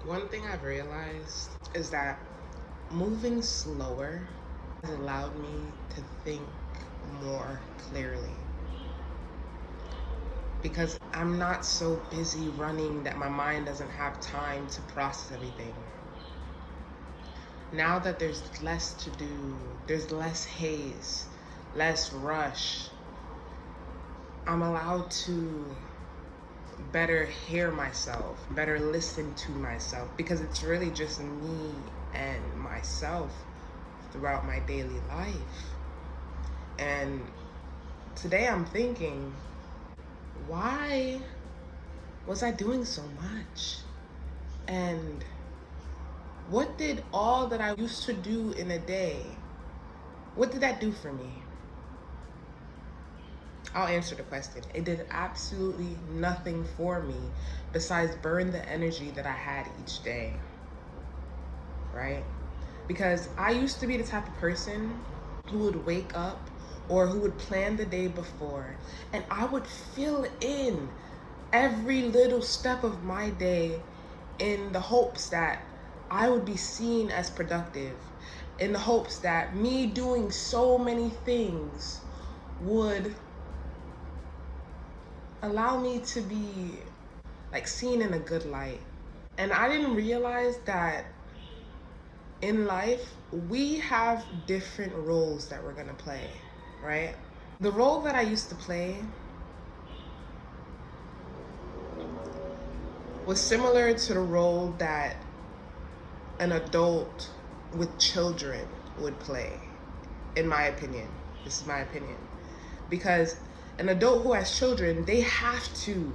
One thing I've realized is that moving slower has allowed me to think more clearly because I'm not so busy running that my mind doesn't have time to process everything. Now that there's less to do, there's less haze, less rush, I'm allowed to better hear myself, better listen to myself, because it's really just me and myself throughout my daily life. And today I'm thinking, why was I doing so much? And what did all that I used to do in a day, what did that do for me? I'll answer the question. It did absolutely nothing for me besides burn the energy that I had each day, right? Because I used to be the type of person who would wake up or who would plan the day before, and I would fill in every little step of my day in the hopes that I would be seen as productive, in the hopes that me doing so many things would allow me to be like seen in a good light. And I didn't realize that in life we have different roles that we're gonna play, right? The role that I used to play was similar to the role that an adult with children would play, in my opinion. This is my opinion. Because an adult who has children, they have to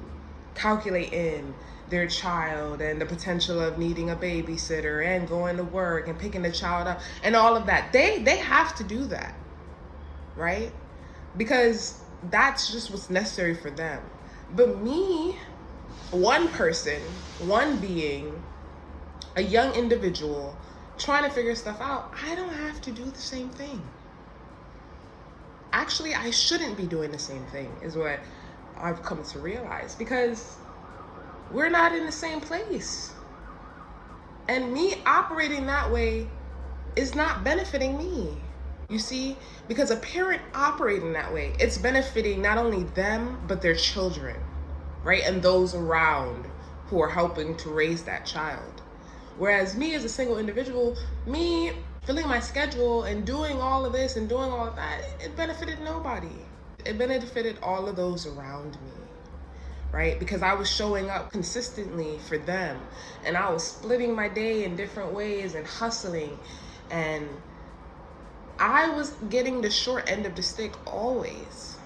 calculate in their child and the potential of needing a babysitter and going to work and picking the child up and all of that. They have to do that, right? Because that's just what's necessary for them. But me, one person, one being, a young individual trying to figure stuff out, I don't have to do the same thing. Actually, I shouldn't be doing the same thing, is what I've come to realize, because we're not in the same place. And me operating that way is not benefiting me, you see? Because a parent operating that way, it's benefiting not only them, but their children, right? And those around who are helping to raise that child. Whereas me as a single individual, me filling my schedule and doing all of this and doing all of that, it benefited nobody. It benefited all of those around me, right? Because I was showing up consistently for them, and I was splitting my day in different ways and hustling, and I was getting the short end of the stick always.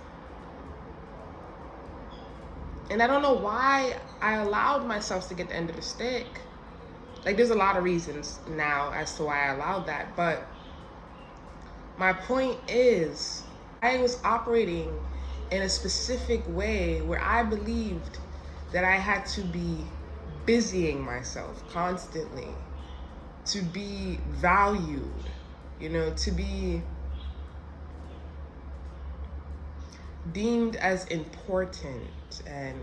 And I don't know why I allowed myself to get the end of the stick. Like, there's a lot of reasons now as to why I allowed that, but my point is, I was operating in a specific way where I believed that I had to be busying myself constantly to be valued, to be deemed as important and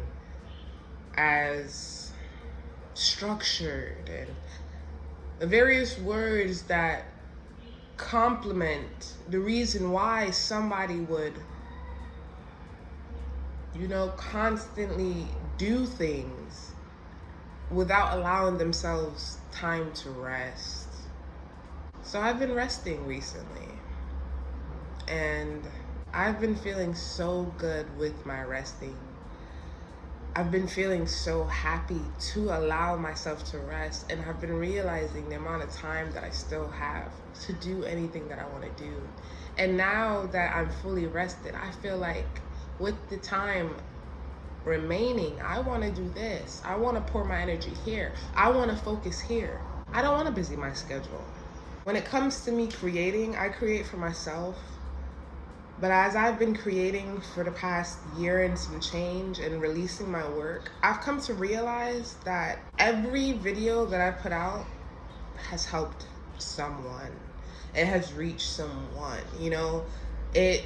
as structured, and the various words that complement the reason why somebody would, constantly do things without allowing themselves time to rest. So I've been resting recently, and I've been feeling so good with my resting. I've been feeling so happy to allow myself to rest, and I've been realizing the amount of time that I still have to do anything that I want to do. And now that I'm fully rested, I feel like with the time remaining, I want to do this. I want to pour my energy here. I want to focus here. I don't want to busy my schedule. When it comes to me creating, I create for myself. But as I've been creating for the past year and some change and releasing my work, I've come to realize that every video that I put out has helped someone. It has reached someone, It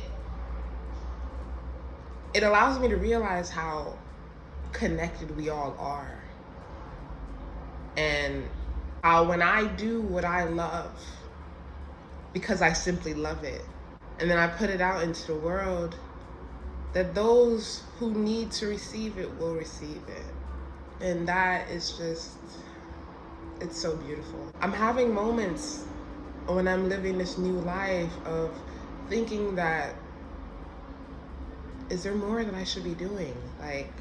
allows me to realize how connected we all are. And how when I do what I love, because I simply love it, and then I put it out into the world, that those who need to receive it will receive it. And that is just, it's so beautiful. I'm having moments when I'm living this new life of thinking that, is there more that I should be doing? Like,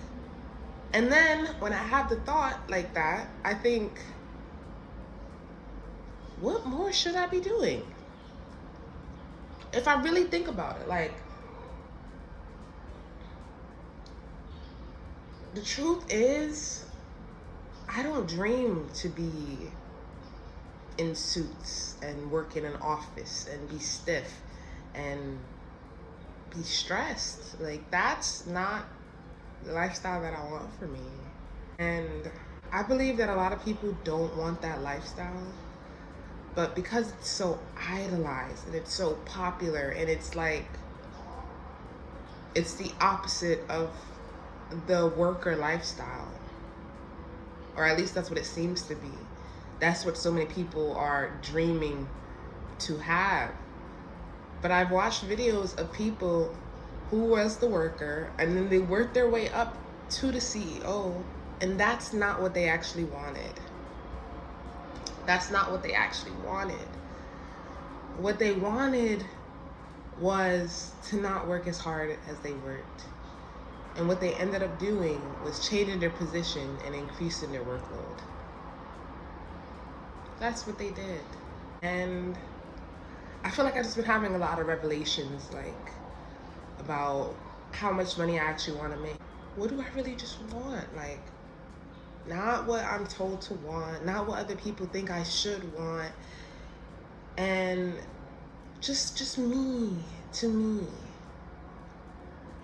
and then when I have the thought like that, I think, what more should I be doing? If I really think about it, like, the truth is, I don't dream to be in suits and work in an office and be stiff and be stressed. Like, that's not the lifestyle that I want for me. And I believe that a lot of people don't want that lifestyle, but because it's so idolized and it's so popular, and it's like, it's the opposite of the worker lifestyle, or at least that's what it seems to be. That's what so many people are dreaming to have. But I've watched videos of people who was the worker, and then they worked their way up to the CEO, and that's not what they actually wanted. That's not what they actually wanted. What they wanted was to not work as hard as they worked. And what they ended up doing was changing their position and increasing their workload. That's what they did. And I feel like I've just been having a lot of revelations, like, about how much money I actually want to make. What do I really just want? Like, not what I'm told to want, not what other people think I should want, and just me, to me.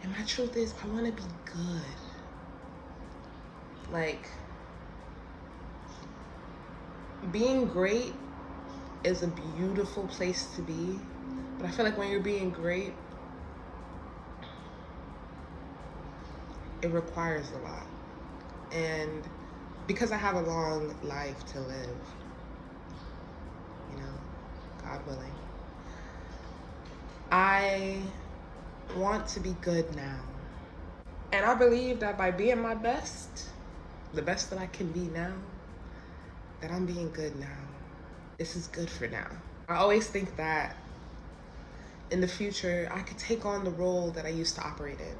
And my truth is, I want to be good. Like, being great is a beautiful place to be, but I feel like when you're being great, it requires a lot. And because I have a long life to live, you know, God willing, I want to be good now. And I believe that by being my best, the best that I can be now, that I'm being good now. This is good for now. I always think that in the future, I could take on the role that I used to operate in.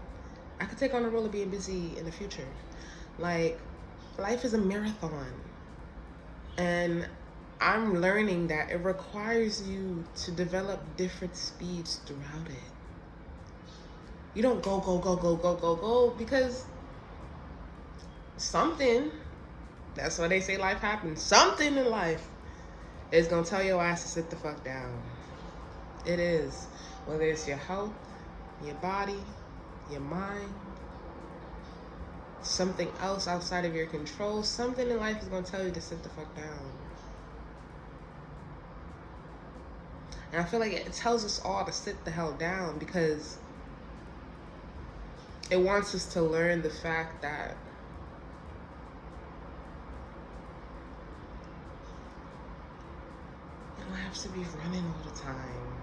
I could take on the role of being busy in the future. Like, life is a marathon. And I'm learning that it requires you to develop different speeds throughout it. You don't go, because something, that's why they say life happens, something in life is gonna tell your ass to sit the fuck down. It is. Whether it's your health, your body, your mind, something else outside of your control, something in life is gonna tell you to sit the fuck down. And I feel like it tells us all to sit the hell down because it wants us to learn the fact that you don't have to be running all the time.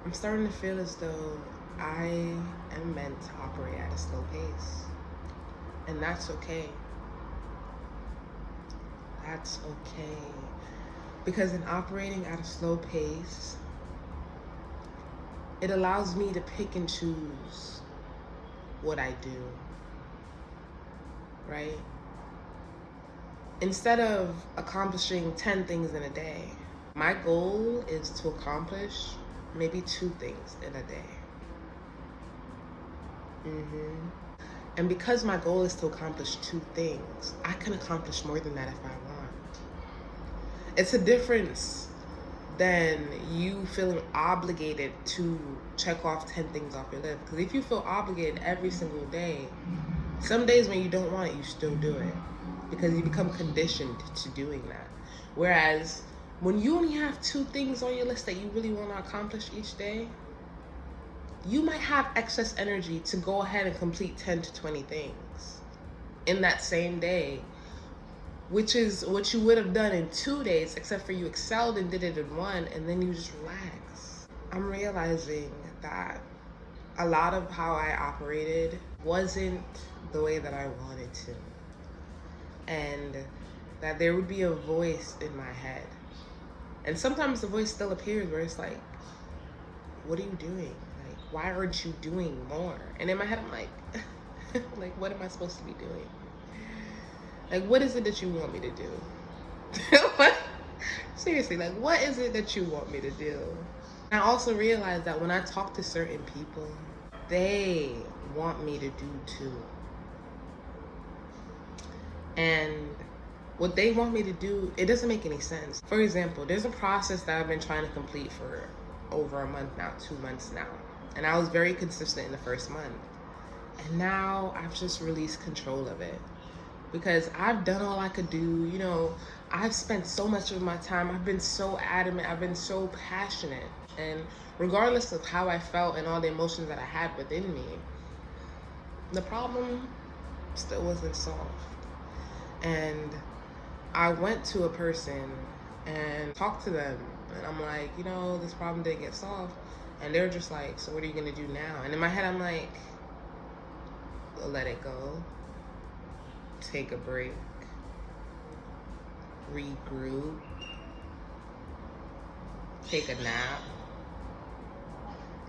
I'm starting to feel as though I am meant to operate at a slow pace. And that's okay. That's okay. Because in operating at a slow pace, it allows me to pick and choose what I do, right? Instead of accomplishing 10 things in a day, my goal is to accomplish maybe 2 things in a day. And because my goal is to accomplish 2 things, I can accomplish more than that if I want. It's a difference than you feeling obligated to check off 10 things off your list. Because if you feel obligated every single day, some days when you don't want it, you still do it. Because you become conditioned to doing that. Whereas when you only have 2 things on your list that you really want to accomplish each day, you might have excess energy to go ahead and complete 10 to 20 things in that same day. which is what you would have done in 2 days, except for you excelled and did it in one, and then you just relax. I'm realizing that a lot of how I operated wasn't the way that I wanted to. And that there would be a voice in my head. And sometimes the voice still appears where it's like, what are you doing? Like, why aren't you doing more? And in my head, I'm like, like, what am I supposed to be doing? Like, what is it that you want me to do? What? Seriously, like, what is it that you want me to do? And I also realized that when I talk to certain people, they want me to do too. And what they want me to do, it doesn't make any sense. For example, there's a process that I've been trying to complete for over a month now, 2 months now. And I was very consistent in the first month. And now I've just released control of it. Because I've done all I could do. You know, I've spent so much of my time. I've been so adamant. I've been so passionate. And regardless of how I felt and all the emotions that I had within me, the problem still wasn't solved. And I went to a person and talked to them. And I'm like, you know, this problem didn't get solved. And they're just like, so what are you going to do now? And in my head, I'm like, let it go. Take a break, regroup, take a nap,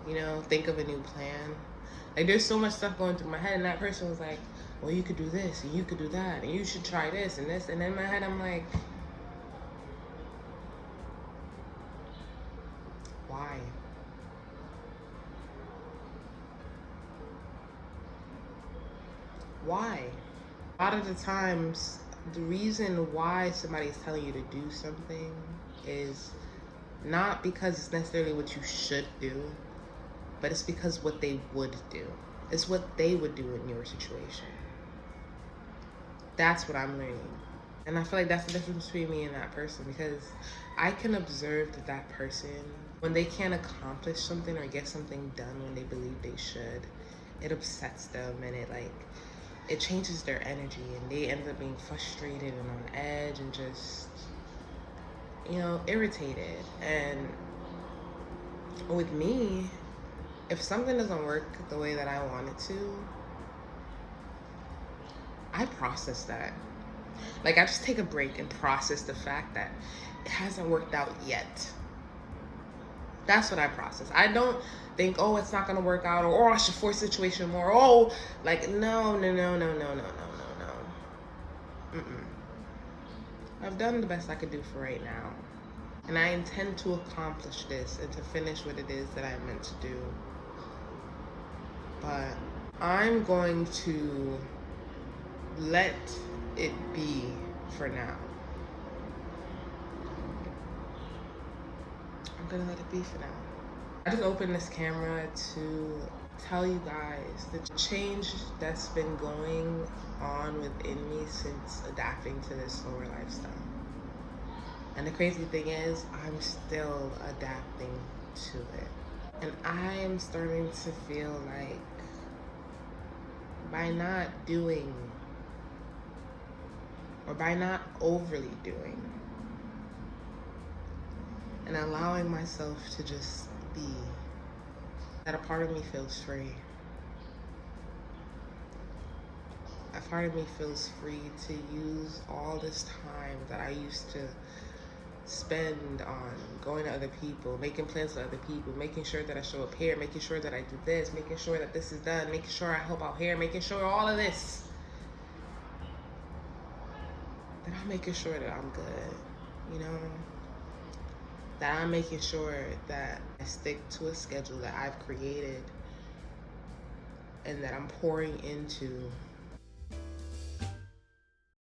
you know, think of a new plan. Like, there's so much stuff going through my head, and that person was like, well, you could do this, and you could do that, and you should try this and this. And in my head, I'm like, why? Why? A lot of the times, the reason why somebody's telling you to do something is not because it's necessarily what you should do, but it's because what they would do. It's what they would do in your situation. That's what I'm learning. And I feel like that's the difference between me and that person, because I can observe that that person, when they can't accomplish something or get something done when they believe they should, it upsets them, and it changes their energy, and they end up being frustrated and on edge and just, you know, irritated. And with me, if something doesn't work the way that I want it to, I process that. Like, I just take a break and process the fact that it hasn't worked out yet. That's what I process. I don't think, oh, it's not gonna work out, or I should force the situation more. Oh, like, no. I've done the best I could do for right now. And I intend to accomplish this and to finish what it is that I'm meant to do. But I'm going to let it be for now. I'm gonna let it be for now. I just opened this camera to tell you guys the change that's been going on within me since adapting to this slower lifestyle. And the crazy thing is, I'm still adapting to it. And I am starting to feel like by not doing, or by not overly doing, and allowing myself to just be, that a part of me feels free. A part of me feels free to use all this time that I used to spend on going to other people, making plans with other people, making sure that I show up here, making sure that I do this, making sure that this is done, making sure I help out here, making sure all of this, that I'm making sure that I'm good, you know? That I'm making sure that I stick to a schedule that I've created and that I'm pouring into